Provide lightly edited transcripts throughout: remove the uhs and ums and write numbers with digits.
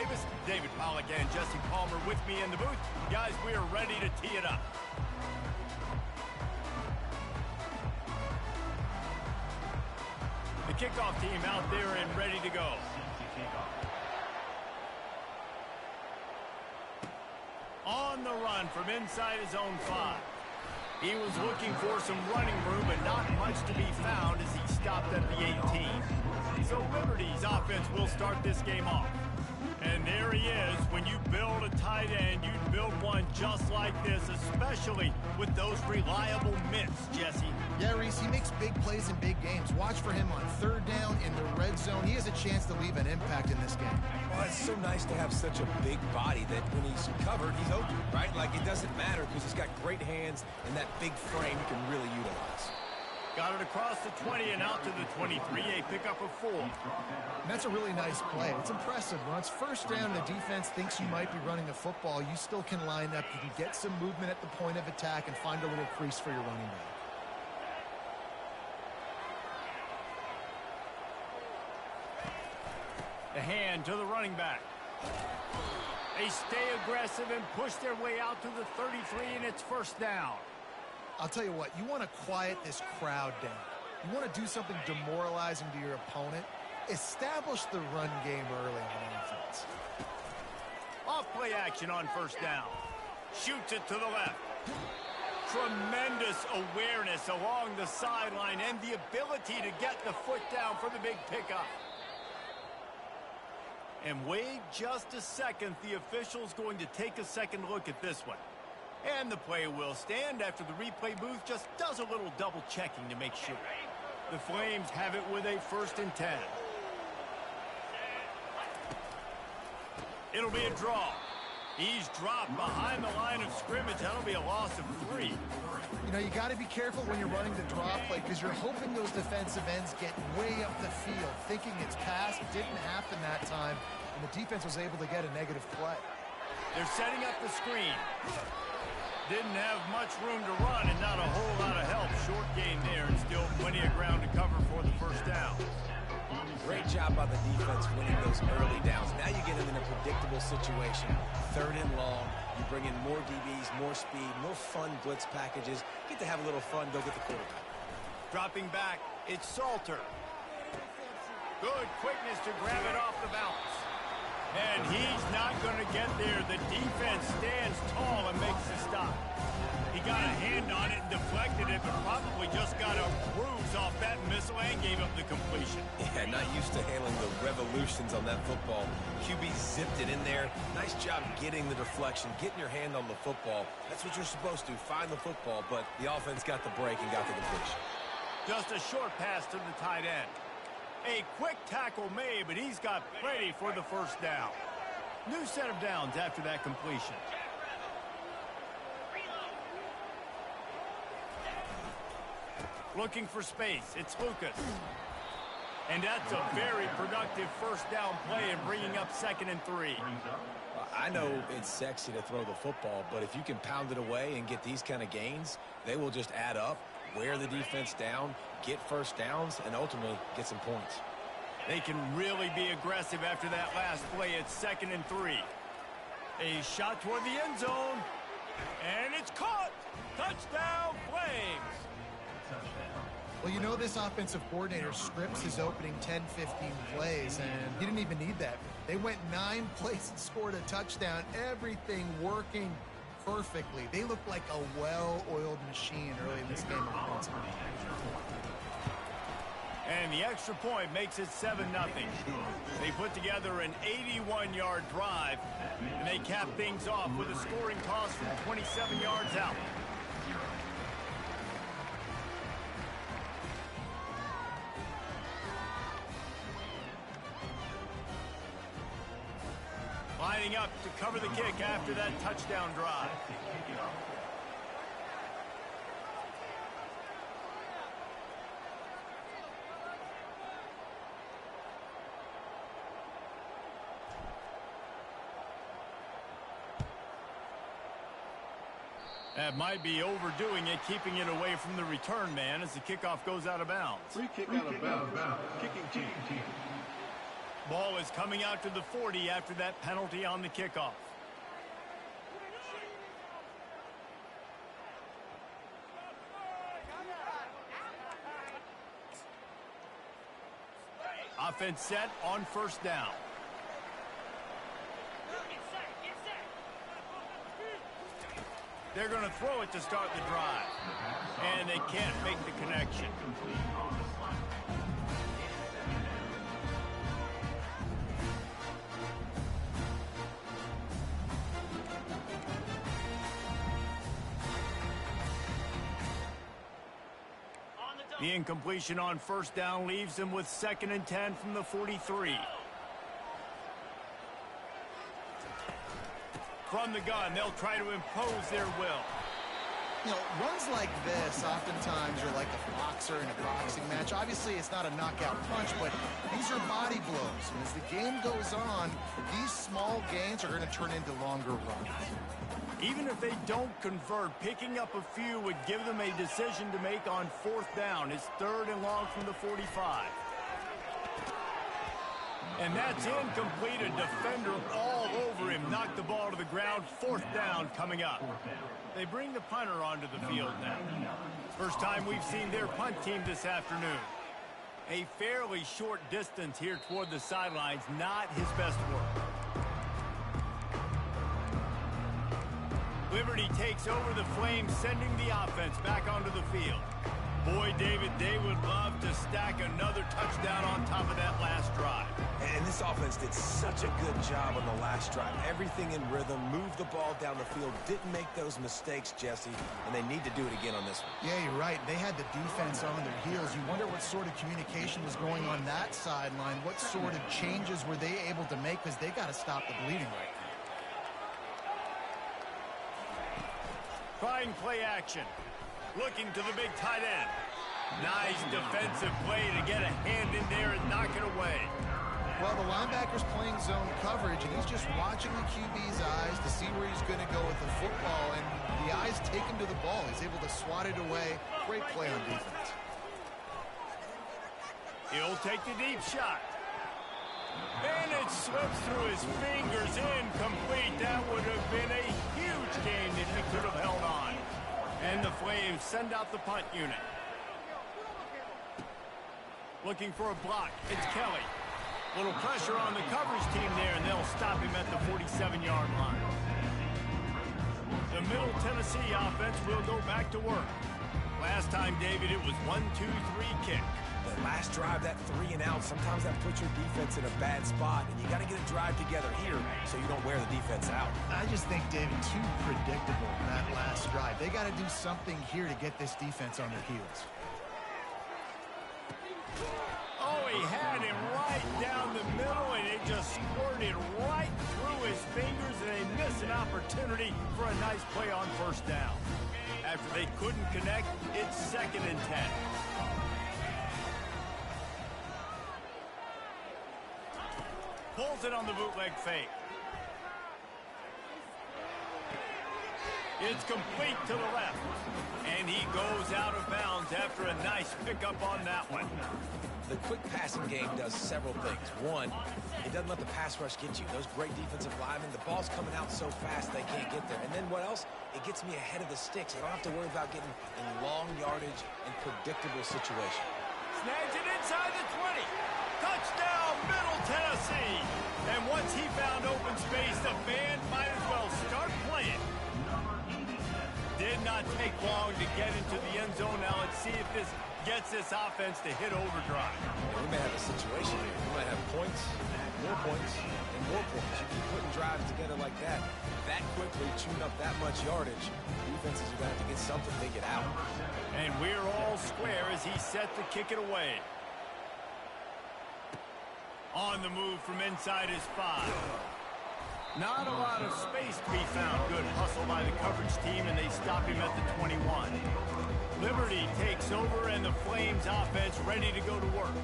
Davis, David Pollack, and Jesse Palmer with me in the booth. Guys, we are ready to tee it up. The kickoff team out there and ready to go. On the run from inside his own 5. He was looking for some running room, but not much to be found as he stopped at the 18. So Liberty's offense will start this game off. And there he is. When you build a tight end, you build one just like this, especially with those reliable mitts, Jesse. Yeah, Reese, he makes big plays in big games. Watch for him on third down in the red zone. He has a chance to leave an impact in this game. Well, it's so nice to have such a big body that when he's covered, he's open, right? Like, it doesn't matter because he's got great hands and that big frame he can really utilize. Got it across the 20 and out to the 23, a pickup of 4. And that's a really nice play. It's impressive. When it's first down and the defense thinks you might be running a football, you still can line up. You can get some movement at the point of attack and find a little crease for your running back. The hand to the running back. They stay aggressive and push their way out to the 33, and it's first down. I'll tell you what, you want to quiet this crowd down. You want to do something demoralizing to your opponent. Establish the run game early on offense. Off play action on first down. Shoots it to the left. Tremendous awareness along the sideline and the ability to get the foot down for the big pickup. And wait just a second. The official's going to take a second look at this one. And the play will stand after the replay booth just does a little double checking to make sure. The Flames have it with a 1st and 10. It'll be a draw. He's dropped behind the line of scrimmage. That'll be a loss of 3. You know, you got to be careful when you're running the draw play because you're hoping those defensive ends get way up the field, thinking it's passed. It didn't happen that time, and the defense was able to get a negative play. They're setting up the screen. Didn't have much room to run and not a whole lot of help. Short gain there and still plenty of ground to cover for the first down. Great job by the defense winning those early downs. Now you get them in a predictable situation. 3rd and long. You bring in more DBs, more speed, more fun blitz packages. Get to have a little fun. Go get the quarterback. Dropping back, it's Salter. Good quickness to grab it off the bounce. And he's not going to get there. The defense stands tall and makes the stop. He got a hand on it and deflected it, but probably just got a bruise off that missile and gave up the completion. Yeah, not used to handling the revolutions on that football. QB zipped it in there. Nice job getting the deflection, getting your hand on the football. That's what you're supposed to, find the football, but the offense got the break and got the completion. Just a short pass to the tight end. A quick tackle made, but he's got plenty for the first down. New set of downs after that completion. Looking for space. It's Lucas. And that's a very productive first down play and bringing up 2nd and 3. I know it's sexy to throw the football, but if you can pound it away and get these kind of gains, they will just add up, wear the defense down, get first downs, and ultimately get some points. They can really be aggressive after that last play. It's 2nd and 3. A shot toward the end zone. And it's caught. Touchdown, Flames. Well, you know this offensive coordinator scripts his opening 10, 15 plays, and he didn't even need that. They went 9 plays and scored a touchdown. Everything working perfectly. They look like a well-oiled machine early in this game offensively. And the extra point makes it 7-0. They put together an 81-yard drive, and they cap things off with a scoring toss from 27 yards out. Lining up to cover the kick after that touchdown drive. That might be overdoing it, keeping it away from the return man as the kickoff goes out of bounds. Free kick out of bounds. Kicking team. Ball is coming out to the 40 after that penalty on the kickoff. Offense set on first down. They're going to throw it to start the drive. And they can't make the connection. The incompletion on first down leaves them with 2nd and 10 from the 43. From the gun, they'll try to impose their will. You know, runs like this oftentimes are like a boxer in a boxing match. Obviously, it's not a knockout punch, but these are body blows. And as the game goes on, these small gains are going to turn into longer runs. Even if they don't convert, picking up a few would give them a decision to make on 4th down. It's 3rd and long from the 45. And that's incomplete. A defender all over him. Knocked the ball to the ground. 4th down coming up. They bring the punter onto the field now. First time we've seen their punt team this afternoon. A fairly short distance here toward the sidelines. Not his best work. Liberty takes over the Flames, sending the offense back onto the field. Boy, David, they would love to stack another touchdown on top of that last drive. And this offense did such a good job on the last drive. Everything in rhythm, moved the ball down the field, didn't make those mistakes, Jesse, and they need to do it again on this one. Yeah, you're right. They had the defense on their heels. You wonder what sort of communication was going on that sideline. What sort of changes were they able to make, because they got to stop the bleeding right now. Fine play action. Looking to the big tight end. Nice defensive play to get a hand in there and knock it away. Well, the linebacker's playing zone coverage, and he's just watching the QB's eyes to see where he's going to go with the football, and the eyes take him to the ball. He's able to swat it away. Great play on defense. He'll take the deep shot. And it slips through his fingers, incomplete. That would have been a huge gain if he could have held on. And the Flames send out the punt unit. Looking for a block. It's Kelly. Little pressure on the coverage team there, and they'll stop him at the 47-yard line. The Middle Tennessee offense will go back to work. Last time, David, it was 1-2-3 kick. The last drive, that 3 and out, sometimes that puts your defense in a bad spot, and you got to get a drive together here so you don't wear the defense out. I just think, David, too predictable that last drive. They got to do something here to get this defense on their heels. Oh, he had him right down the middle, and it just squirted right through his fingers, and they missed an opportunity for a nice play on first down. After they couldn't connect, it's 2nd and 10. Pulls it on the bootleg fake. It's complete to the left. And he goes out of bounds after a nice pickup on that one. The quick passing game does several things. One, it doesn't let the pass rush get you. Those great defensive linemen, the ball's coming out so fast they can't get there. And then what else? It gets me ahead of the sticks. I don't have to worry about getting in long yardage and predictable situations. Snags it inside the 20. Touchdown, Middle Tennessee. And once he found open space, the band might as well start playing. Did not take long to get into the end zone. Now let's see if this gets this offense to hit overdrive. Yeah, we may have a situation here. We might have points, and more points. You keep putting drives together like that quickly, chewing up that much yardage, defenses are going to have to get something to get out. And we're all square as he's set to kick it away. On the move from inside his 5. Not a lot of space to be found. Good hustle by the coverage team, and they stop him at the 21. Liberty takes over, and the Flames offense ready to go to work.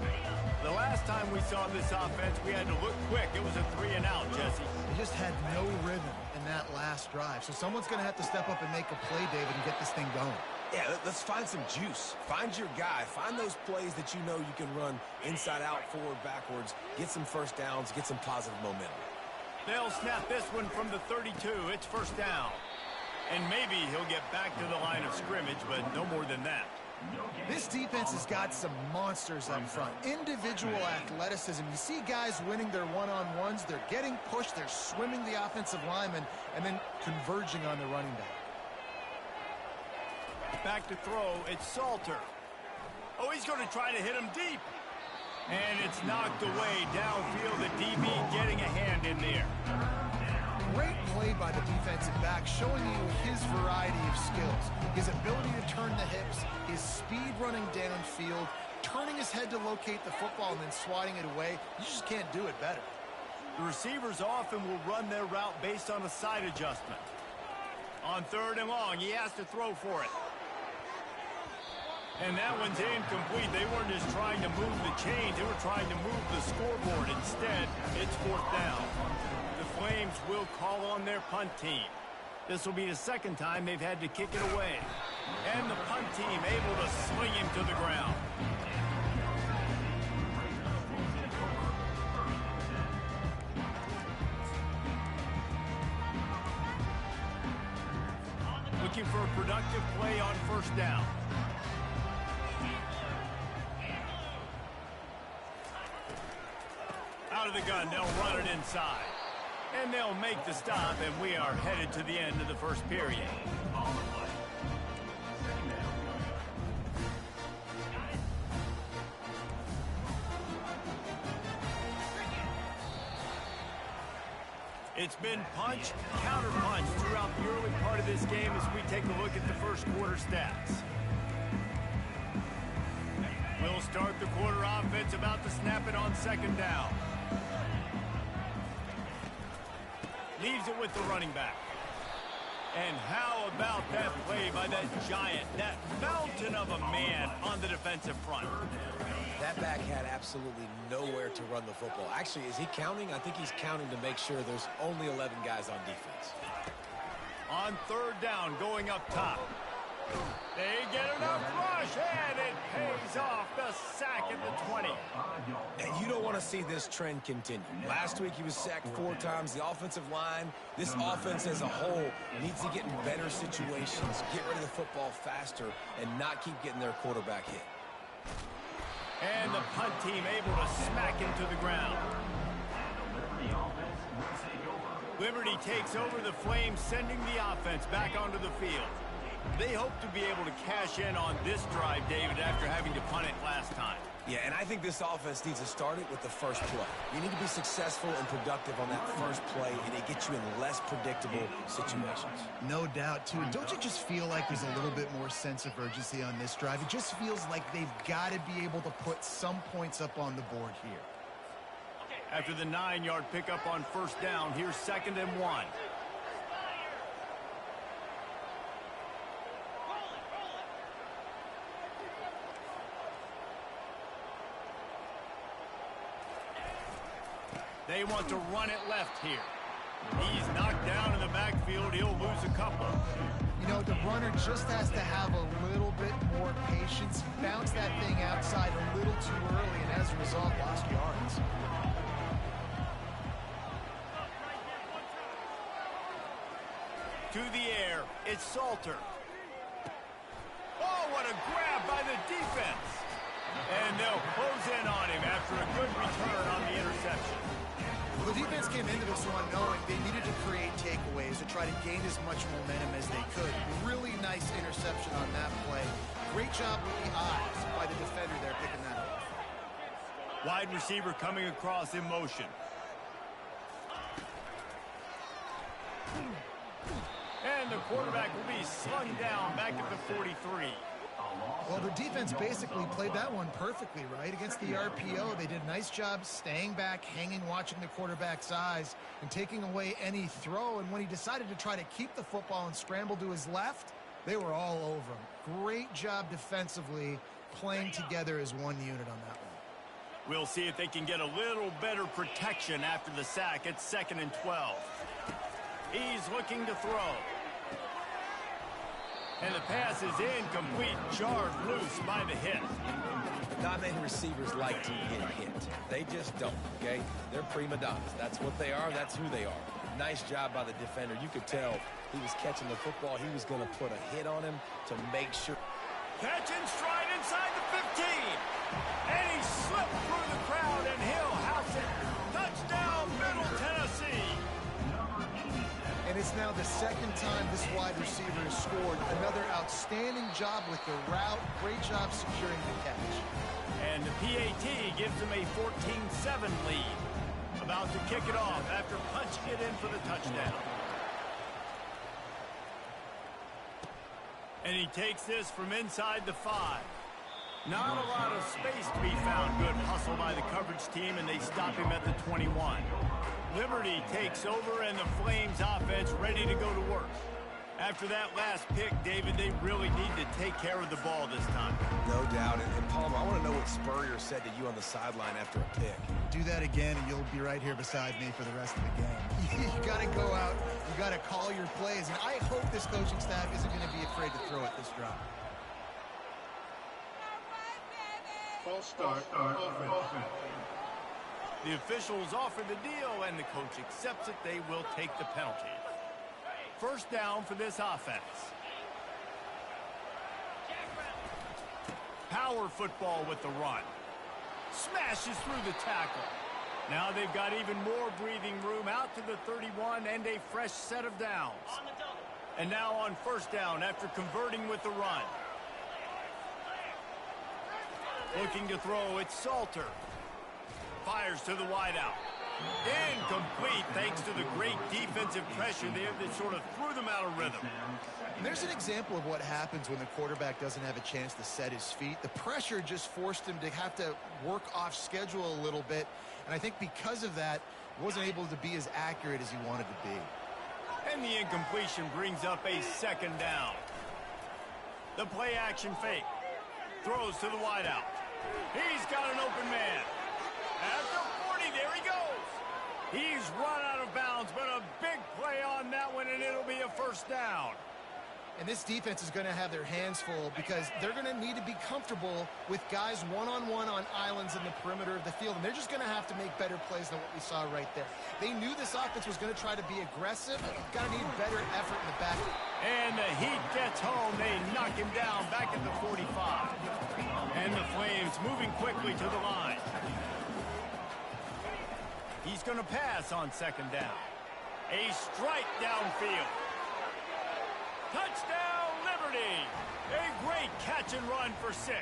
The last time we saw this offense, we had to look quick. It was a 3 and out, Jesse. They just had no rhythm in that last drive. So someone's going to have to step up and make a play, David, and get this thing going. Yeah, let's find some juice. Find your guy. Find those plays that you know you can run inside out, forward, backwards, get some first downs, get some positive momentum. They'll snap this one from the 32. It's first down. And maybe he'll get back to the line of scrimmage, but no more than that. This defense has got some monsters up front. Individual athleticism. You see guys winning their one-on-ones. They're getting pushed. They're swimming the offensive lineman and then converging on the running back. Back to throw, it's Salter. Oh, he's going to try to hit him deep. And it's knocked away downfield. The DB getting a hand in there. Great play by the defensive back, showing you his variety of skills. His ability to turn the hips, his speed running downfield, turning his head to locate the football and then swatting it away. You just can't do it better. The receivers often will run their route based on a side adjustment. On 3rd and long, he has to throw for it. And that one's incomplete. They weren't just trying to move the chains. They were trying to move the scoreboard. Instead, it's 4th down. The Flames will call on their punt team. This will be the 2nd time they've had to kick it away. And the punt team able to swing him to the ground. Looking for a productive play on 1st down. Out of the gun, they'll run it inside. And they'll make the stop, and we are headed to the end of the 1st period. It's been punch, counter-punch throughout the early part of this game as we take a look at the 1st quarter stats. We'll start the quarter offense about to snap it on 2nd down. Leaves it with the running back. And how about that play by that giant, that mountain of a man on the defensive front? That back had absolutely nowhere to run the football. Actually, is he counting? I think he's counting to make sure there's only 11 guys on defense. On 3rd down, going up top. They get enough rush, and it pays off the sack at the 20. And you don't want to see this trend continue. Last week he was sacked 4 times. The offensive line, this offense as a whole, needs to get in better situations, get rid of the football faster, and not keep getting their quarterback hit. And the punt team able to smack him to the ground. Liberty takes over the Flames, sending the offense back onto the field. They hope to be able to cash in on this drive, David, after having to punt it last time. Yeah, and I think this offense needs to start it with the first play. You need to be successful and productive on that first play, and it gets you in less predictable situations. No doubt, too. Don't you just feel like there's a little bit more sense of urgency on this drive? It just feels like they've got to be able to put some points up on the board here. After the 9-yard pickup on 1st down, here's 2nd and 1. They want to run it left here. He's knocked down in the backfield. He'll lose a couple. You know, the runner just has to have a little bit more patience. Bounce that thing outside a little too early, and as a result, lost yards. To the air, it's Salter. Oh, what a grab by the defense. And they'll close in on him after a good return on the interception. Well, the defense came into this one knowing they needed to create takeaways to try to gain as much momentum as they could. Really nice interception on that play. Great job with the eyes by the defender there picking that up. Wide receiver coming across in motion. And the quarterback will be slung down back at the 43. Well, the defense basically played that one perfectly, right? Against the RPO, they did a nice job staying back, hanging, watching the quarterback's eyes, and taking away any throw. And when he decided to try to keep the football and scramble to his left, they were all over him. Great job defensively, playing together as one unit on that one. We'll see if they can get a little better protection after the sack. It's 2nd and 12. He's looking to throw. And the pass is incomplete, jarred loose by the hit. Not many receivers like to get hit. They just don't, okay? They're prima donnas. That's what they are. That's who they are. Nice job by the defender. You could tell he was catching the football. He was going to put a hit on him to make sure. Catch in stride inside the 15. And he slipped through the crowd, and he'll house it. Touchdown, Middle Tennessee. And it's now the second time this wide receiver has scored. Another outstanding job with the route. Great job securing the catch. And the PAT gives him a 14-7 lead. About to kick it off after punching it in for the touchdown. And he takes this from inside the 5. Not a lot of space to be found. Good hustle by the coverage team, and they stop him at the 21. Liberty takes over, and the Flames offense ready to go to work. After that last pick, David, they really need to take care of the ball this time. No doubt. And Palmer, I want to know what Spurrier said to you on the sideline after a pick. Do that again, and you'll be right here beside me for the rest of the game. You got to go out. You got to call your plays. And I hope this coaching staff isn't going to be afraid to throw it this drive. False start. Offense. The officials offer the deal, and the coach accepts it. They will take the penalty. First down for this offense. Power football with the run. Smashes through the tackle. Now they've got even more breathing room out to the 31 and a fresh set of downs. And now on first down after converting with the run. Looking to throw, it's Salter. Fires to the wideout. Incomplete thanks to the great defensive pressure there that sort of threw them out of rhythm. And there's an example of what happens when the quarterback doesn't have a chance to set his feet. The pressure just forced him to have to work off schedule a little bit. And I think because of that, he wasn't able to be as accurate as he wanted to be. And the incompletion brings up a second down. The play action fake. Throws to the wideout. He's got an open man. After 40, there he goes. He's run out of bounds, but a big play on that one, and it'll be a first down. And this defense is going to have their hands full because they're going to need to be comfortable with guys one-on-one on islands in the perimeter of the field. And they're just going to have to make better plays than what we saw right there. They knew this offense was going to try to be aggressive. Got to need better effort in the back. And the heat gets home. They knock him down back at the 45. And the Flames moving quickly to the line. He's going to pass on second down. A strike downfield. Touchdown, Liberty! A great catch and run for 6.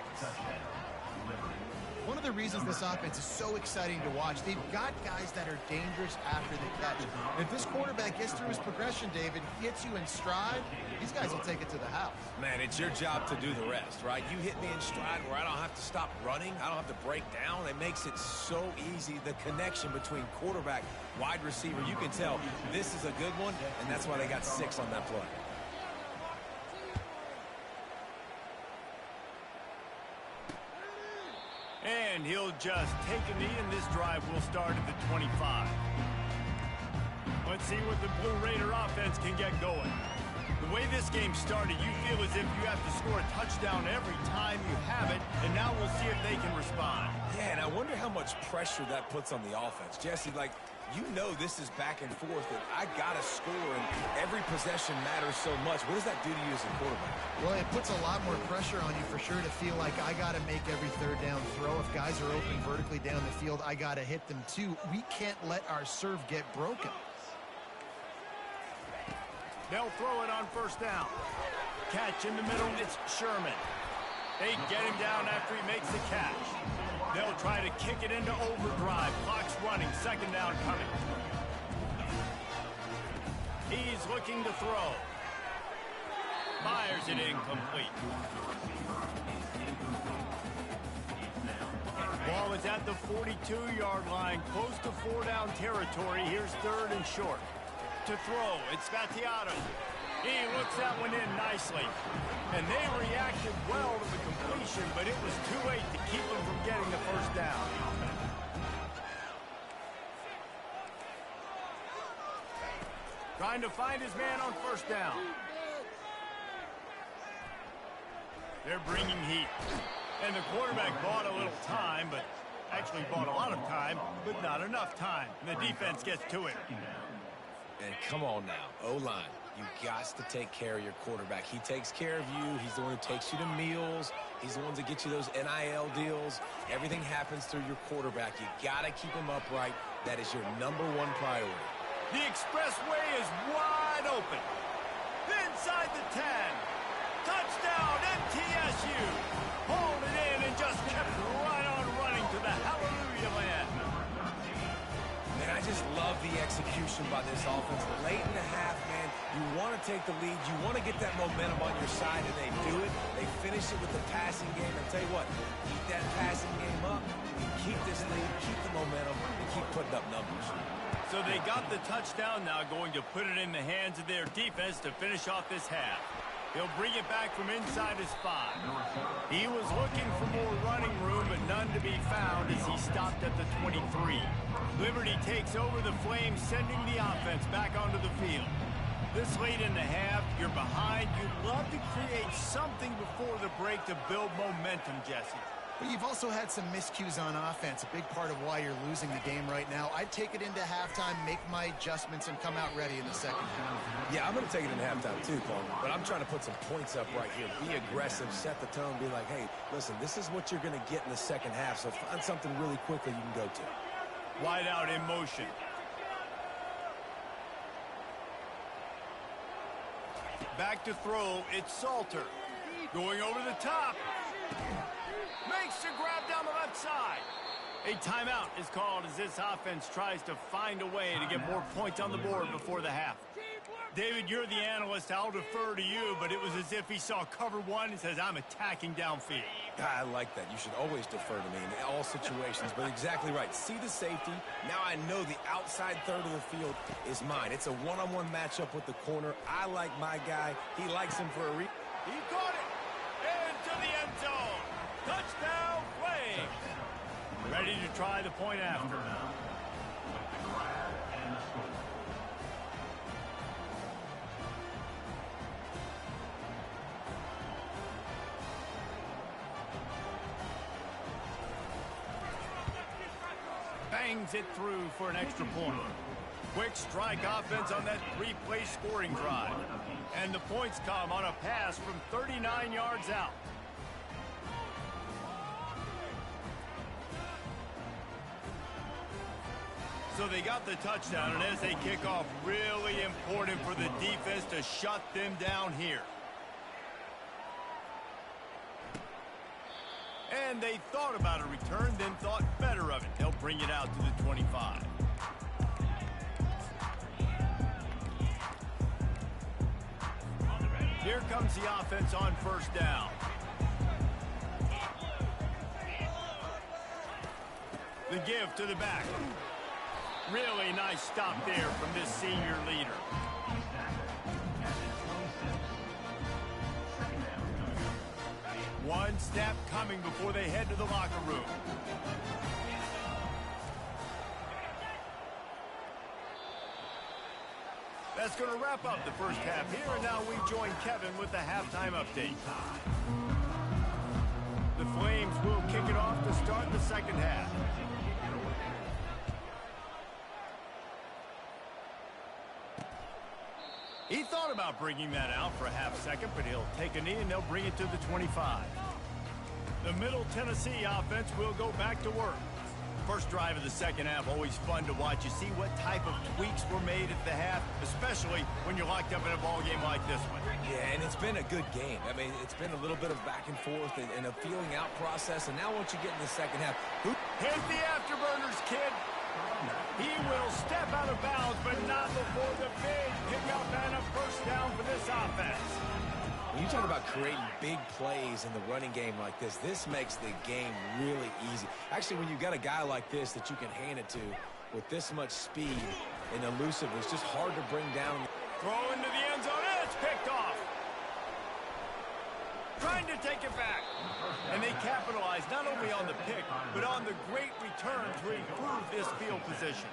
One of the reasons this offense is so exciting to watch, they've got guys that are dangerous after the catch. And if this quarterback gets through his progression, David, hits you in stride, these guys will take it to the house. Man, it's your job to do the rest, right? You hit me in stride where I don't have to stop running. I don't have to break down. It makes it so easy, the connection between quarterback, wide receiver. You can tell this is a good one, and that's why they got 6 on that play. And he'll just take a knee, and this drive will start at the 25. Let's see what the Blue Raider offense can get going. The way this game started, you feel as if you have to score a touchdown every time you have it, and now we'll see if they can respond. Yeah, and I wonder how much pressure that puts on the offense. Jesse, like, you know this is back and forth, and I got to score, and every possession matters so much. What does that do to you as a quarterback? Well, it puts a lot more pressure on you for sure to feel like I got to make every third down throw. If guys are open vertically down the field, I got to hit them too. We can't let our serve get broken. They'll throw it on first down. Catch in the middle, it's Sherman. They get him down after he makes the catch. They'll try to kick it into overdrive. Clock's running, second down coming. He's looking to throw. Fires it incomplete. Ball is at the 42-yard line, close to 4-down territory. Here's third and short. To throw, it's Vattiato. He looks that one in nicely. And they reacted well to the completion, but it was too late to keep them from getting the first down. Trying to find his man on first down. They're bringing heat. And the quarterback bought a little time, but actually bought a lot of time, but not enough time. And the defense gets to it. And come on now, O-line. You got to take care of your quarterback. He takes care of you. He's the one who takes you to meals. He's the one that gets you those NIL deals. Everything happens through your quarterback. You got to keep him upright. That is your #1 priority. The expressway is wide open. Inside the 10. Touchdown, MTSU. Hauled it in and just kept right on running to the hallelujah land. Man, I just love the execution by this offense. Late in the half, man, you want to take the lead. You want to get that momentum on your side, and they do it. They finish it with the passing game. I'll tell you what, keep that passing game up. Keep this lead, keep the momentum, and keep putting up numbers. So they got the touchdown now, going to put it in the hands of their defense to finish off this half. He'll bring it back from inside his 5. He was looking for more running room, but none to be found as he stopped at the 23. Liberty takes over the Flames, sending the offense back onto the field. This late in the half, you're behind. You'd love to create something before the break to build momentum, Jesse. But you've also had some miscues on offense, a big part of why you're losing the game right now. I'd take it into halftime, make my adjustments, and come out ready in the second half. Yeah, I'm going to take it into halftime too, Paul. But I'm trying to put some points up right here. Be aggressive, set the tone, be like, hey, listen, this is what you're going to get in the second half, so find something really quickly you can go to. Wide out in motion. Back to throw, it's Salter. Going over the top. Makes the grab down the left side. A timeout is called as this offense tries to find a way to get more points on the board before the half. David, you're the analyst. I'll defer to you, but it was as if he saw cover 1 and says, I'm attacking downfield. I like that. You should always defer to me in all situations, but exactly right. See the safety. Now I know the outside third of the field is mine. It's a one-on-one matchup with the corner. I like my guy. He likes him for a reason. He caught it. Into the end zone. Touchdown, Flames. Ready to try the point after. Bangs it through for an extra point. Quick strike offense on that 3-play scoring drive. And the points come on a pass from 39 yards out. So they got the touchdown, and as they kick off, really important for the defense to shut them down here. And they thought about a return, then thought better of it. They'll bring it out to the 25. Here comes the offense on first down. The give to the back. Really nice stop there from this senior leader. One step coming before they head to the locker room. That's going to wrap up the first half here, and now we join Kevin with the halftime update. The Flames will kick it off to start the second half. He thought about bringing that out for a half second, but he'll take a knee and they'll bring it to the 25. The Middle Tennessee offense will go back to work. First drive of the second half, always fun to watch. You see what type of tweaks were made at the half, especially when you're locked up in a ball game like this one. Yeah, and it's been a good game. I mean, it's been a little bit of back and forth and a feeling out process. And now once you get in the second half, hit the afterburners, kid. He will step out of bounds, but not before the big pickup and a first down for this offense. When you talk about creating big plays in the running game like this makes the game really easy. Actually, when you've got a guy like this that you can hand it to with this much speed and elusiveness, it's just hard to bring down. Throw into the end zone, and it's picked off. Trying to take it back. And they capitalize not only on the pick, but on the great return to improve this field position.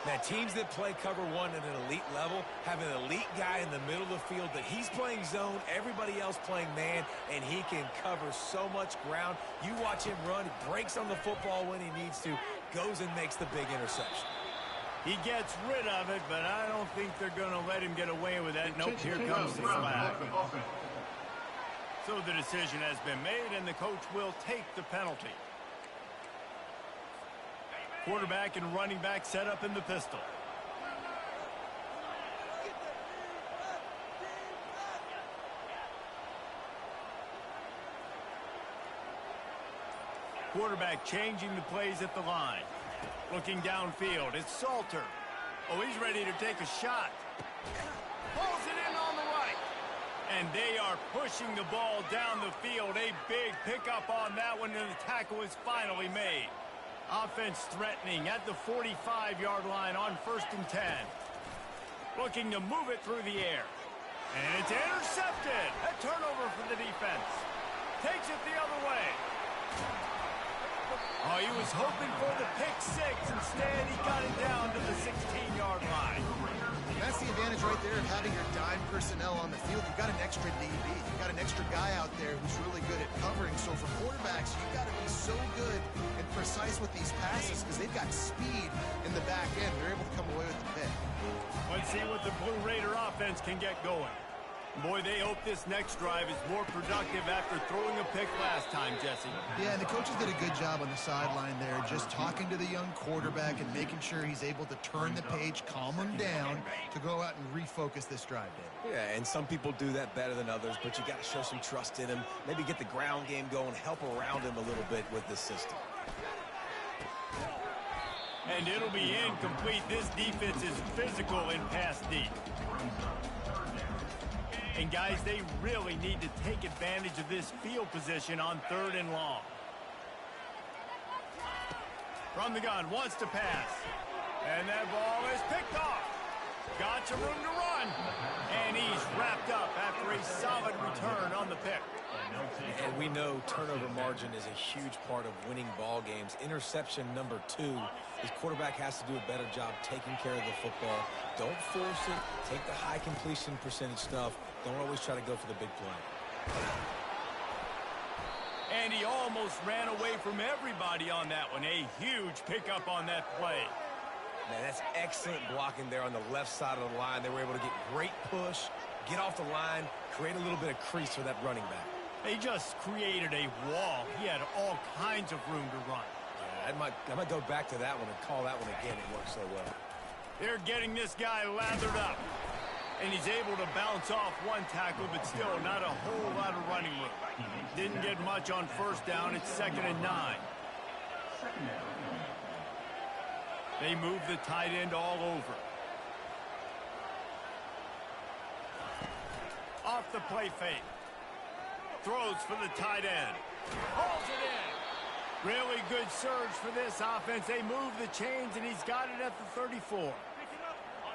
Now, teams that play cover one at an elite level have an elite guy in the middle of the field that he's playing zone, everybody else playing man, and he can cover so much ground. You watch him run, he breaks on the football when he needs to, goes and makes the big interception. He gets rid of it, but I don't think they're going to let him get away with that. Nope, here comes the flag. So the decision has been made, and the coach will take the penalty. Quarterback and running back set up in the pistol. Quarterback changing the plays at the line. Looking downfield, it's Salter. Oh, he's ready to take a shot. Pulls it in on the right. And they are pushing the ball down the field. A big pickup on that one, and the tackle is finally made. Offense threatening at the 45-yard line on 1st and 10. Looking to move it through the air. And it's intercepted. A turnover for the defense. Takes it the other way. Oh, he was hoping for the pick six. Instead, he got it down to the 16-yard line. That's the advantage right there of having your dime personnel on the field. You've got an extra DB. You've got an extra guy out there who's really good at covering. So for quarterbacks, you've got to be so good and precise with these passes because they've got speed in the back end. They're able to come away with the pick. Let's see what the Blue Raider offense can get going. Boy, they hope this next drive is more productive after throwing a pick last time, Jesse. Yeah, and the coaches did a good job on the sideline there, just talking to the young quarterback and making sure he's able to turn the page, calm him down to go out and refocus this drive, David. Yeah, and some people do that better than others, but you got to show some trust in him, maybe get the ground game going, help around him a little bit with this system. And it'll be incomplete. This defense is physical in pass deep. And, guys, they really need to take advantage of this field position on 3rd and long. From the gun, wants to pass. And that ball is picked off. Got some room to run. And he's wrapped up after a solid return on the pick. And we know turnover margin is a huge part of winning ball games. Interception number 2. His quarterback has to do a better job taking care of the football. Don't force it. Take the high completion percentage stuff. Don't always try to go for the big play. And he almost ran away from everybody on that one. A huge pickup on that play. Man, that's excellent blocking there on the left side of the line. They were able to get great push, get off the line, create a little bit of crease for that running back. They just created a wall. He had all kinds of room to run. I might go back to that one and call that one again. It worked so well. They're getting this guy lathered up. And he's able to bounce off one tackle, but still not a whole lot of running room. Didn't get much on 1st down. It's 2nd and 9. They move the tight end all over. Off the play fake. Throws for the tight end. Hauls it in. Really good surge for this offense. They move the chains, and he's got it at the 34.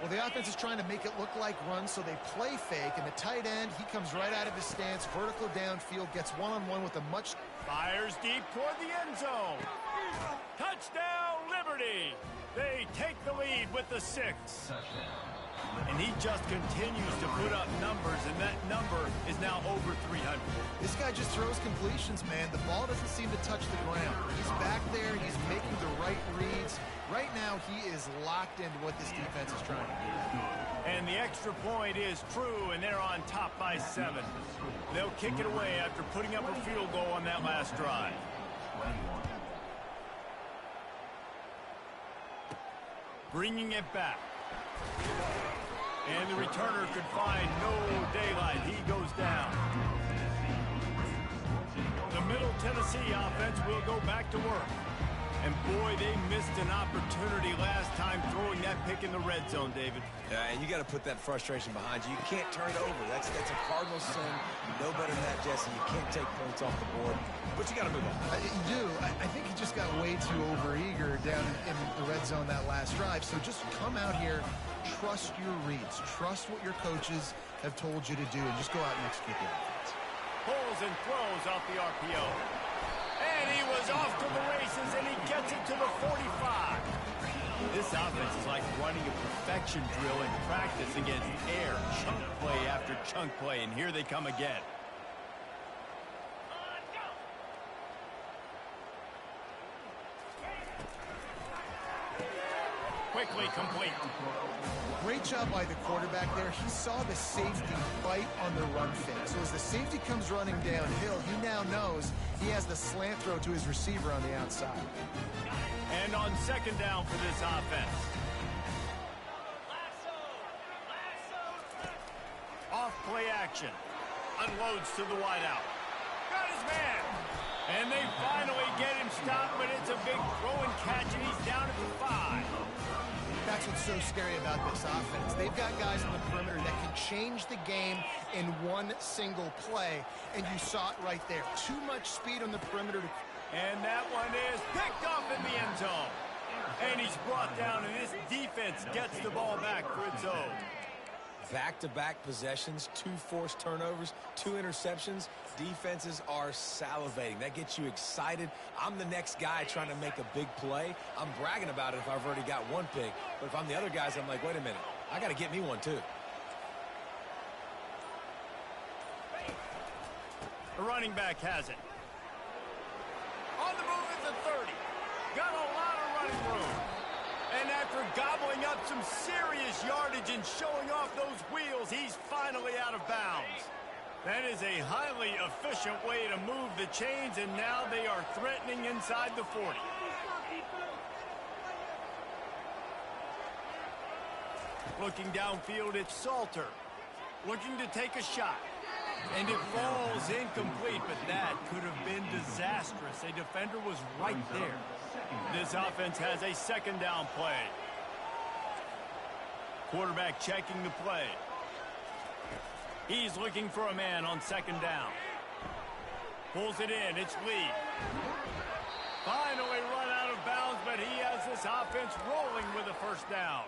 Well, the offense is trying to make it look like runs, so they play fake, and the tight end, he comes right out of his stance, vertical downfield, gets one-on-one with a much... Fires deep toward the end zone. Touchdown, Liberty. They take the lead with the 6. And he just continues to put up numbers, and that number is now over 300. This guy just throws completions, man. The ball doesn't seem to touch the ground. He's back there. He's making the right reads. Right now, he is locked into what this defense is trying to do. And the extra point is true, and they're on top by 7. They'll kick it away after putting up a field goal on that last drive. Bringing it back. And the returner could find no daylight. He goes down. The Middle Tennessee offense will go back to work. And boy, they missed an opportunity last time throwing that pick in the red zone, David. Yeah, and you got to put that frustration behind you. You can't turn it over. That's a cardinal sin. No better than that, Jesse. You can't take points off the board, but you got to move on. You do. I think he just got way too overeager down in the red zone that last drive. So just come out here, trust your reads, trust what your coaches have told you to do, and just go out and execute the offense. Pulls and throws off the RPO. And he was off to the races, and he gets it to the 45. This offense is like running a perfection drill in practice against air, chunk play after chunk play, and here they come again. Quickly complete. Great job by the quarterback there. He saw the safety bite on the run fake. So as the safety comes running downhill, he now knows he has the slant throw to his receiver on the outside. And on second down for this offense. Off play action. Unloads to the wideout. Got his man. And they finally get him stopped, but it's a big throw and catch, and he's down at the 5. That's what's so scary about this offense. They've got guys on the perimeter that can change the game in one single play, and you saw it right there. Too much speed on the perimeter. And that one is picked off in the end zone. And he's brought down, and this defense gets the ball back for its own. Back-to-back possessions, 2 forced turnovers, 2 interceptions. Defenses are salivating. That gets you excited. I'm the next guy trying to make a big play. I'm bragging about it if I've already got one pick. But if I'm the other guys, I'm like, wait a minute. I got to get me one, too. The running back has it. On the move at the 30. Got a lot of running room. And after gobbling up some serious yardage and showing off those wheels, he's finally out of bounds. That is a highly efficient way to move the chains, and now they are threatening inside the 40. Looking downfield, it's Salter. Looking to take a shot. And it falls incomplete, but that could have been disastrous. A defender was right there. This offense has a second down play. Quarterback checking the play. He's looking for a man on second down. Pulls it in. It's Lee. Finally run out of bounds, but he has this offense rolling with a first down.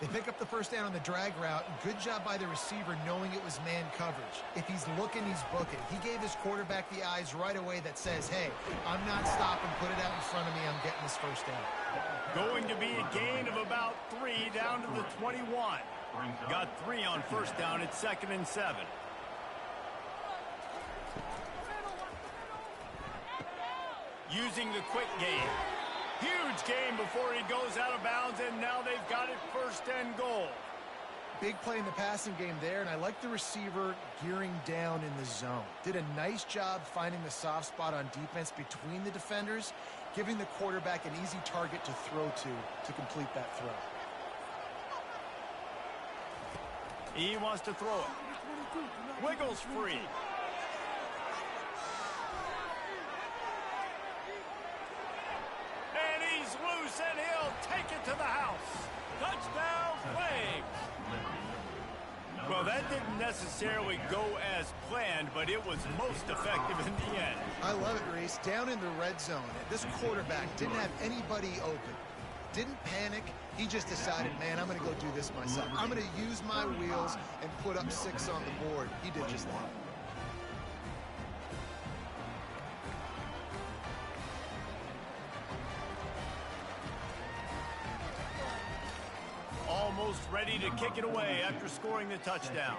They pick up the first down on the drag route. Good job by the receiver knowing it was man coverage. If he's looking, he's booking. He gave his quarterback the eyes right away that says, hey, I'm not stopping. Put it out in front of me. I'm getting this first down. Going to be a gain of about 3 down to the 21. Got 3 on first down. It's 2nd and 7. Using the quick game. Huge game before he goes out of bounds, and now they've got it 1st and goal. Big play in the passing game there, and I like the receiver gearing down in the zone. Did a nice job finding the soft spot on defense between the defenders, giving the quarterback an easy target to throw to complete that throw. He wants to throw it. Wiggles free. And he's loose, and he'll take it to the house. Touchdown, Flames. Well, that didn't necessarily go as planned, but it was most effective in the end. I love it, Reese. Down in the red zone, this quarterback didn't have anybody open. Didn't panic. He just decided, man, I'm going to go do this myself. I'm going to use my wheels and put up 6 on the board. He did just that. Almost ready to kick it away after scoring the touchdown.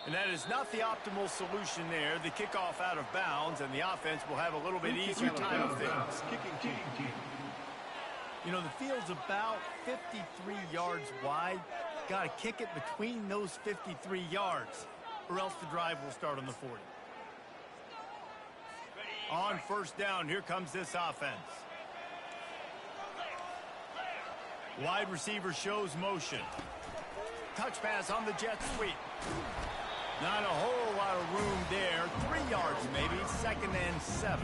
And that is not the optimal solution there. The kickoff out of bounds, and the offense will have a little bit easier time of things. You know, the field's about 53 yards wide. Got to kick it between those 53 yards, or else the drive will start on the 40. On first down, here comes this offense. Wide receiver shows motion. Touch pass on the jet sweep. Not a whole lot of room there. 3 yards maybe, 2nd and 7.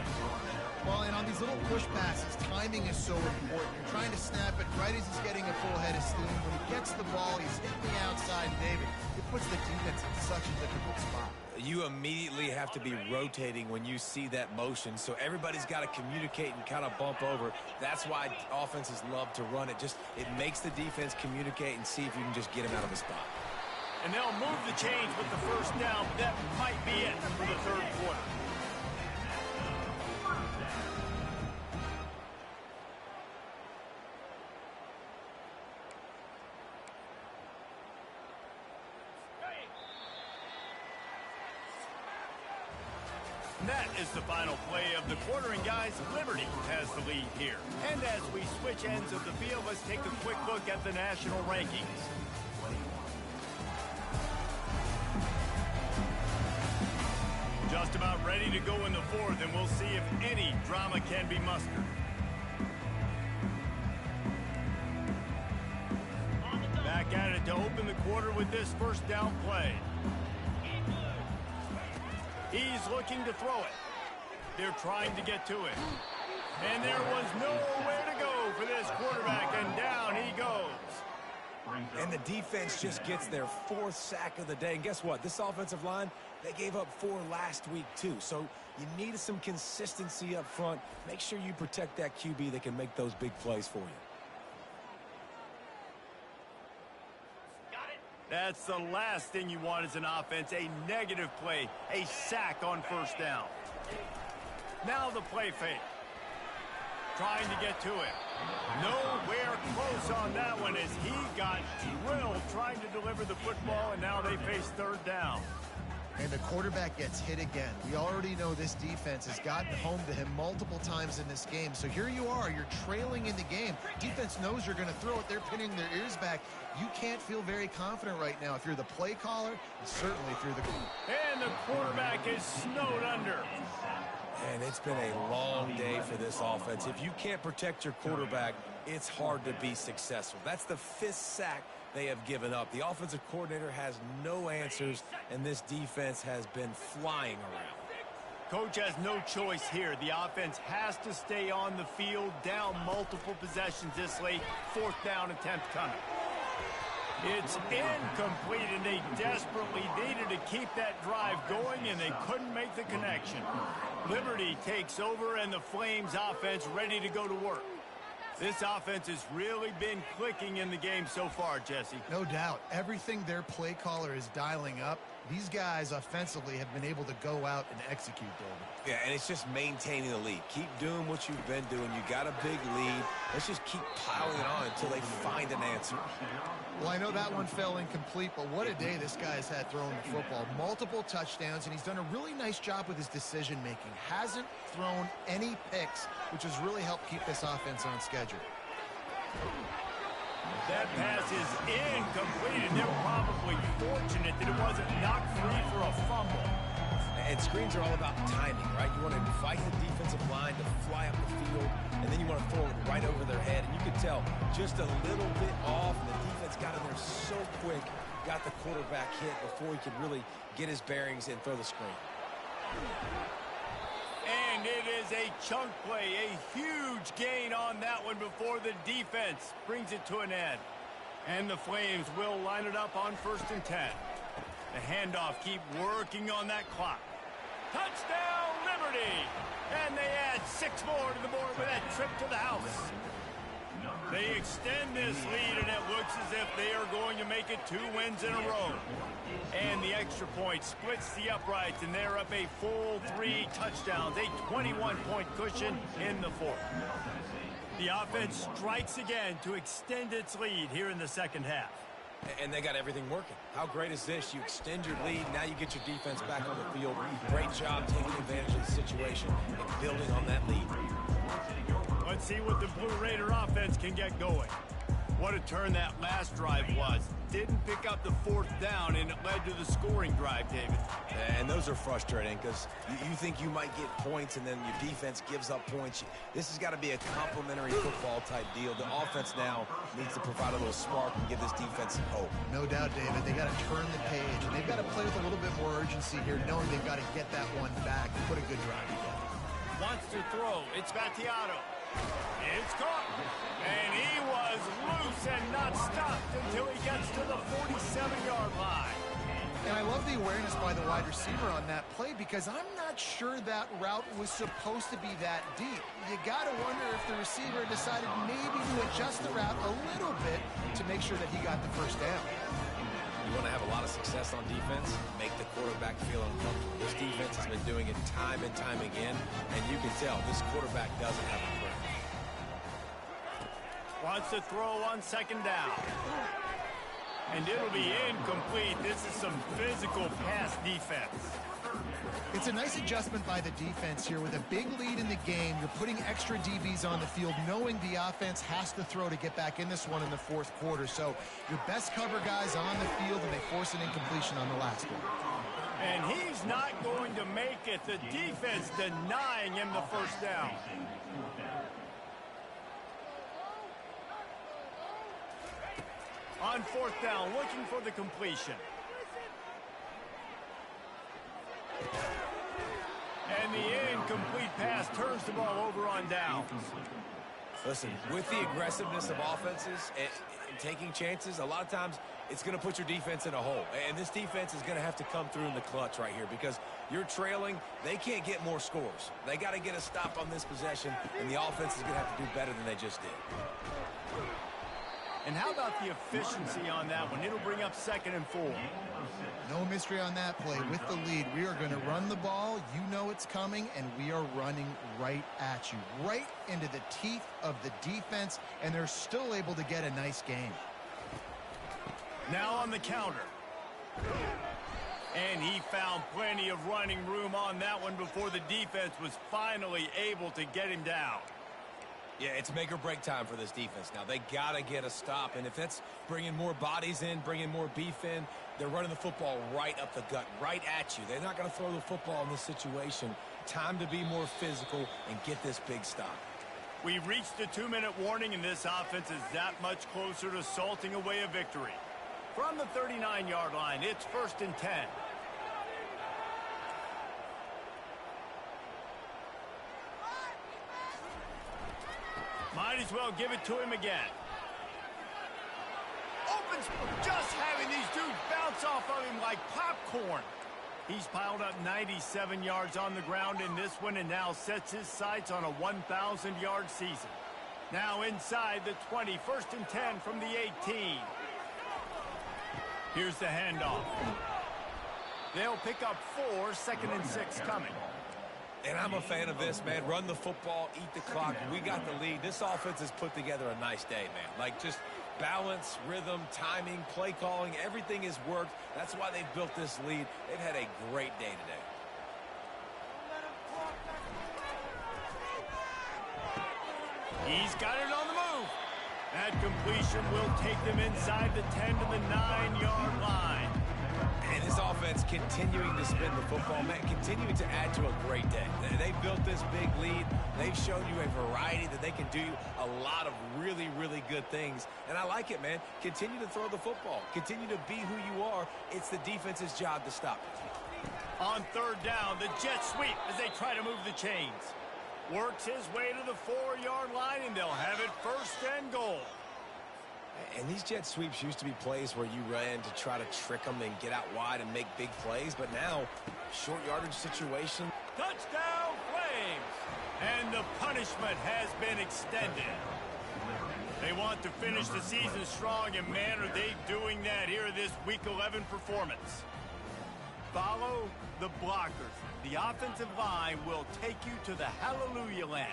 Well, and on these little push passes, timing is so important. You're trying to snap it right as he's getting a full head of steam. When he gets the ball, he's hitting the outside, David. It puts the defense in such a difficult spot. You immediately have to be rotating when you see that motion, so everybody's got to communicate and kind of bump over. That's why offenses love to run it. It makes the defense communicate and see if you can just get him out of the spot. And they'll move the chains with the first down. That might be it for the 3rd quarter. And that is the final play of the quarter, and guys, Liberty has the lead here. And as we switch ends of the field, let's take a quick look at the national rankings. Just about ready to go in the 4th, and we'll see if any drama can be mustered. Back at it to open the quarter with this first down play. He's looking to throw it. They're trying to get to it. And there was nowhere to go for this quarterback, and down he goes. And the defense just gets their 4th sack of the day. And guess what? This offensive line, they gave up 4 last week too. So you need some consistency up front. Make sure you protect that QB that can make those big plays for you. That's the last thing you want as an offense, a negative play, a sack on first down. Now the play fake. Trying to get to it. Nowhere close on that one as he got drilled trying to deliver the football, and now they face 3rd down. And the quarterback gets hit again. We already know this defense has gotten home to him multiple times in this game. So here you are, you're trailing in the game. Defense knows you're going to throw it. They're pinning their ears back. You can't feel very confident right now if you're the play caller, and certainly if you're the... And the quarterback is snowed under. And it's been a long day for this offense. If you can't protect your quarterback, it's hard to be successful. That's the 5th sack they have given up. The offensive coordinator has no answers, and this defense has been flying around. Coach has no choice here. The offense has to stay on the field, down multiple possessions this late. 4th down attempt coming. It's incomplete, and they desperately needed to keep that drive going, and they couldn't make the connection. Liberty takes over, and the Flames offense ready to go to work. This offense has really been clicking in the game so far, Jesse. No doubt. Everything their play caller is dialing up, these guys offensively have been able to go out and execute, David. Yeah, and it's just maintaining the lead. Keep doing what you've been doing. You got a big lead. Let's just keep piling it on until they find an answer. Well, I know that one fell incomplete, but what a day this guy's had throwing the football. Multiple touchdowns, and he's done a really nice job with his decision-making. Hasn't thrown any picks, which has really helped keep this offense on schedule. That pass is incomplete, and they're probably fortunate that it wasn't knocked free for a fumble. And screens are all about timing, right? You want to invite the defensive line to fly up the field, and then you want to throw it right over their head. And you could tell just a little bit off, and the defense got in there so quick, got the quarterback hit before he could really get his bearings and throw the screen. And it is a chunk play, a huge gain on that one before the defense brings it to an end. And the Flames will line it up on 1st and 10. The handoff, keep working on that clock. Touchdown, Liberty! And they add 6 more to the board with that trip to the house. They extend this lead, and it looks as if they are going to make it 2 wins in a row. And the extra point splits the uprights, and they're up a full 3 touchdowns, a 21-point cushion in the 4th. The offense strikes again to extend its lead here in the 2nd half. And they got everything working. How great is this? You extend your lead, now you get your defense back on the field. Great job taking advantage of the situation and building on that lead. Let's see what the Blue Raider offense can get going. What a turn that last drive was. Didn't pick up the 4th down, and it led to the scoring drive, David. And those are frustrating because you think you might get points, and then your defense gives up points. This has got to be a complementary football type deal. The offense now needs to provide a little spark and give this defense some hope. No doubt, David. They got to turn the page, and they've got to to play with a little bit more urgency here, knowing they've got to get that one back and put a good drive together. Wants to throw. It's Battiato. It's caught. And he was loose and not stopped until he gets to the 47-yard line. And I love the awareness by the wide receiver on that play because I'm not sure that route was supposed to be that deep. You got to wonder if the receiver decided maybe to adjust the route a little bit to make sure that he got the first down. You want to have a lot of success on defense, make the quarterback feel uncomfortable. This defense has been doing it time and time again, and you can tell this quarterback doesn't have a prayer. Wants to throw on second down. And it'll be incomplete. This is some physical pass defense. It's a nice adjustment by the defense here. With a big lead in the game, you're putting extra DBs on the field, knowing the offense has to throw to get back in this one in the fourth quarter. So your best cover guys on the field, and they force an incompletion on the last one. And he's not going to make it. The defense denying him the first down. On fourth down, looking for the completion. And the incomplete pass turns the ball over on downs. Listen, with the aggressiveness of offenses and taking chances, a lot of times it's going to put your defense in a hole. And this defense is going to have to come through in the clutch right here because you're trailing. They can't get more scores. They got to get a stop on this possession, and the offense is going to have to do better than they just did. And how about the efficiency on that one? It'll bring up 2nd and 4. No mystery on that play. With the lead, we are going to run the ball. You know it's coming, and we are running right at you, right into the teeth of the defense, and they're still able to get a nice game. Now on the counter. And he found plenty of running room on that one before the defense was finally able to get him down. Yeah, it's make or break time for this defense now. They got to get a stop, and if that's bringing more bodies in, bringing more beef in, they're running the football right up the gut, right at you. They're not going to throw the football in this situation. Time to be more physical and get this big stop. We've reached the 2-minute warning, and this offense is that much closer to salting away a victory. From the 39-yard line, it's 1st and 10. Might as well give it to him again. Opens, just having these dudes bounce off of him like popcorn. He's piled up 97 yards on the ground in this one and now sets his sights on a 1,000-yard season. Now inside the 20, 1st and 10 from the 18. Here's the handoff. They'll pick up 4, 2nd and 6 coming. And I'm a fan of this, man. Run the football, eat the clock. We got the lead. This offense has put together a nice day, man. Like, just balance, rhythm, timing, play calling, everything has worked. That's why they've built this lead. They've had a great day today. He's got it on the move. That completion will take them inside the 10 to the 9-yard line. And this offense continuing to spin the football, man, continuing to add to a great day. They built this big lead. They've shown you a variety that they can do a lot of really, really good things. And I like it, man. Continue to throw the football. Continue to be who you are. It's the defense's job to stop it. On 3rd down, the jet sweep as they try to move the chains. Works his way to the 4-yard line, and they'll have it 1st and goal. And these jet sweeps used to be plays where you ran to try to trick them and get out wide and make big plays. But now, short yardage situation. Touchdown, Flames! And the punishment has been extended. They want to finish the season strong, and man, are they doing that here in this Week 11 performance. Follow the blockers. The offensive line will take you to the hallelujah land.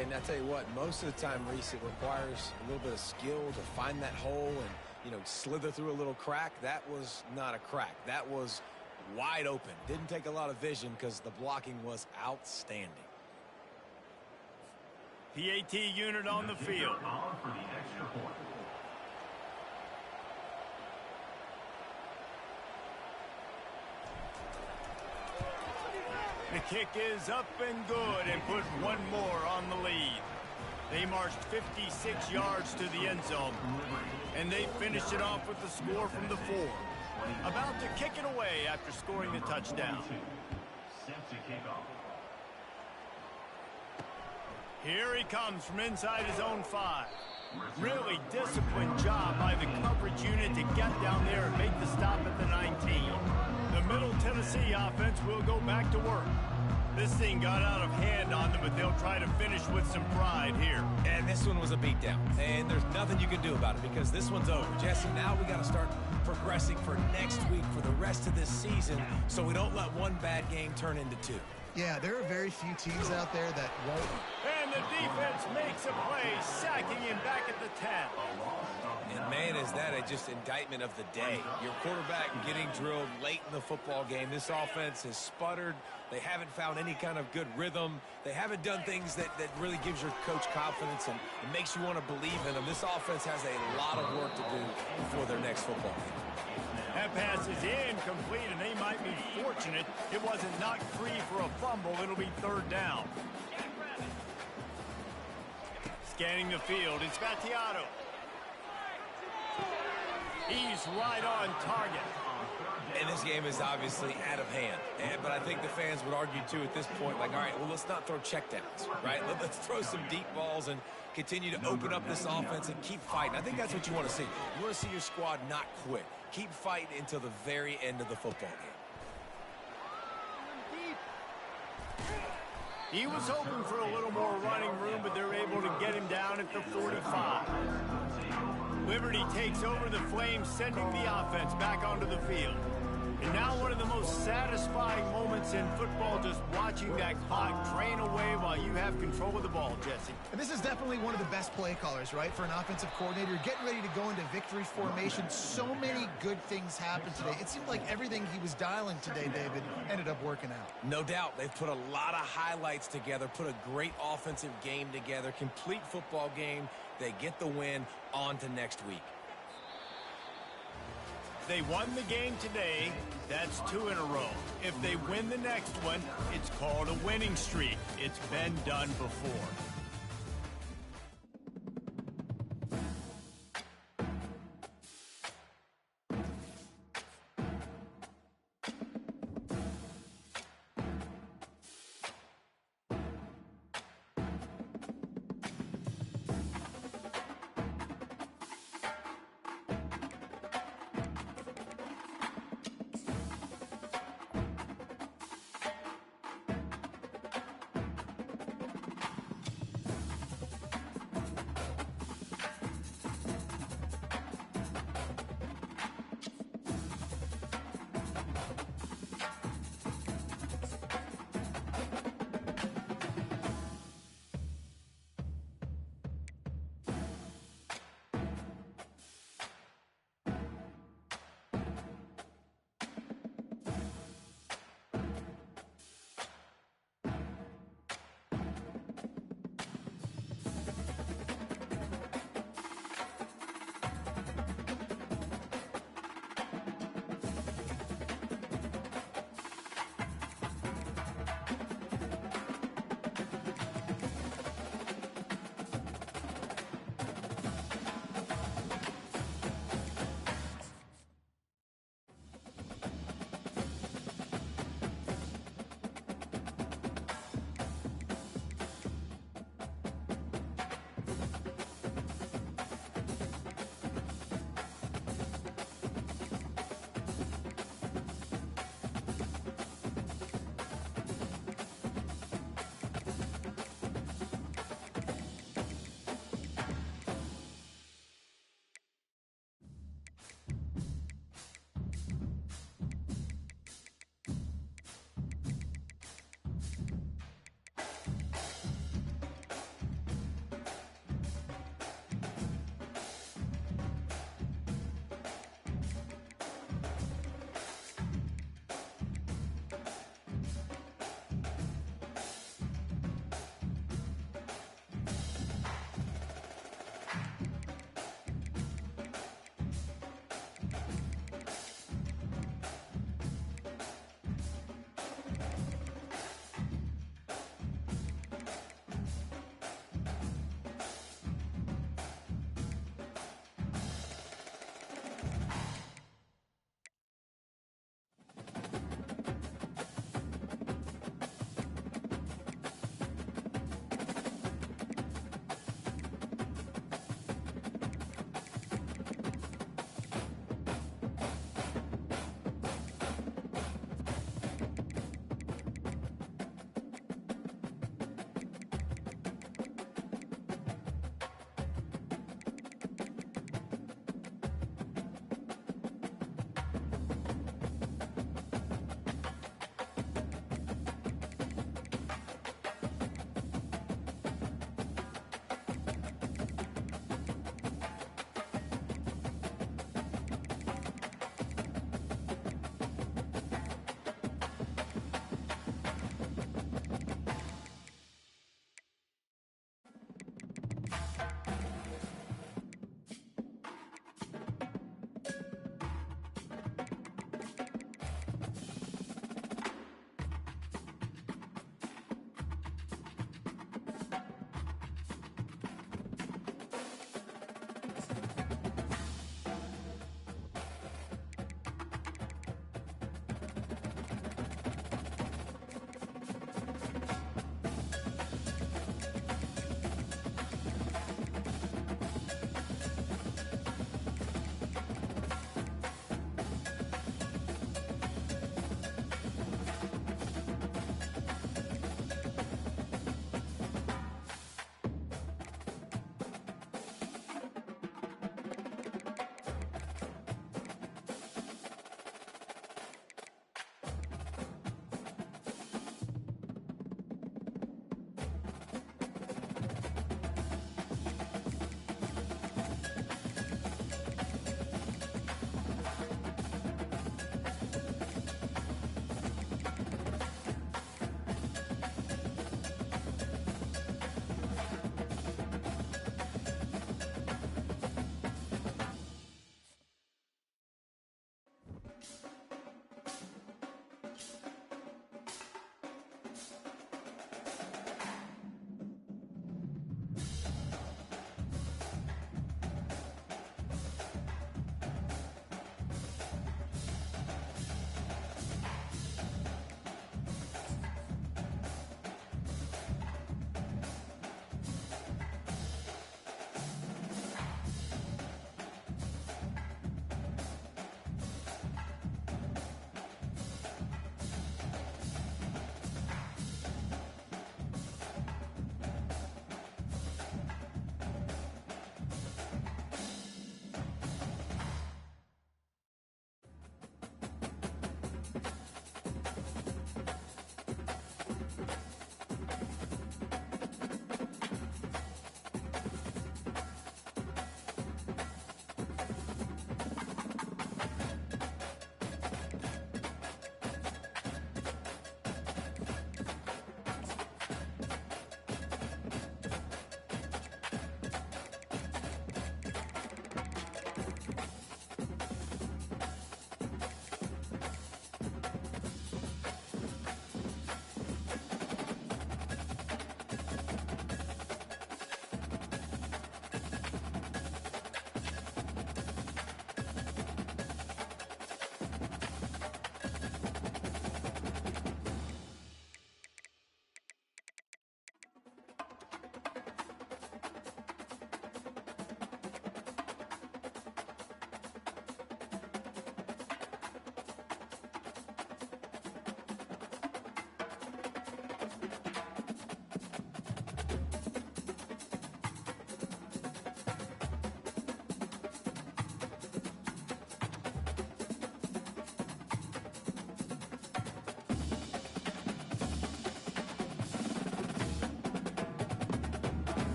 And I tell you what, most of the time, Reese, it requires a little bit of skill to find that hole and, you know, slither through a little crack. That was not a crack. That was wide open. Didn't take a lot of vision because the blocking was outstanding. PAT unit on the field. The kick is up and good and put one more on the lead. They marched 56 yards to the end zone, and they finished it off with the score from the 4. About to kick it away after scoring the touchdown. Here he comes from inside his own 5. Really disciplined job by the coverage unit to get down there and make the stop at the 19. The Middle Tennessee offense will go back to work. This thing got out of hand on them, but they'll try to finish with some pride here. And this one was a beatdown, and there's nothing you can do about it because this one's over. Jesse, now we got to start progressing for next week for the rest of this season so we don't let one bad game turn into 2. Yeah, there are very few teams out there that won't. And the defense makes a play, sacking him back at the 10. And, man, is that just indictment of the day. Your quarterback getting drilled late in the football game. This offense has sputtered. They haven't found any kind of good rhythm. They haven't done things that really gives your coach confidence and makes you want to believe in them. This offense has a lot of work to do before their next football game. That pass is incomplete, and they might be fortunate it wasn't knocked free for a fumble. It'll be 3rd down. Scanning the field, it's Battiato. He's right on target. And this game is obviously out of hand. But I think the fans would argue, too, at this point, like, all right, well, let's not throw checkdowns, right? Let's throw some deep balls and continue to open up this offense and keep fighting. I think that's what you want to see. You want to see your squad not quit. Keep fighting until the very end of the football game. He was hoping for a little more running room, but they're able to get him down at the 45. Liberty takes over the Flames, sending the offense back onto the field. And now one of the most satisfying moments in football, just watching that clock drain away while you have control of the ball, Jesse. And this is definitely one of the best play callers, right, for an offensive coordinator. Getting ready to go into victory formation. So many good things happened today. It seemed like everything he was dialing today, David, ended up working out. No doubt. They've put a lot of highlights together, put a great offensive game together, complete football game. They get the win. On to next week. They won the game today. That's 2 in a row. If they win the next one, it's called a winning streak. It's been done before.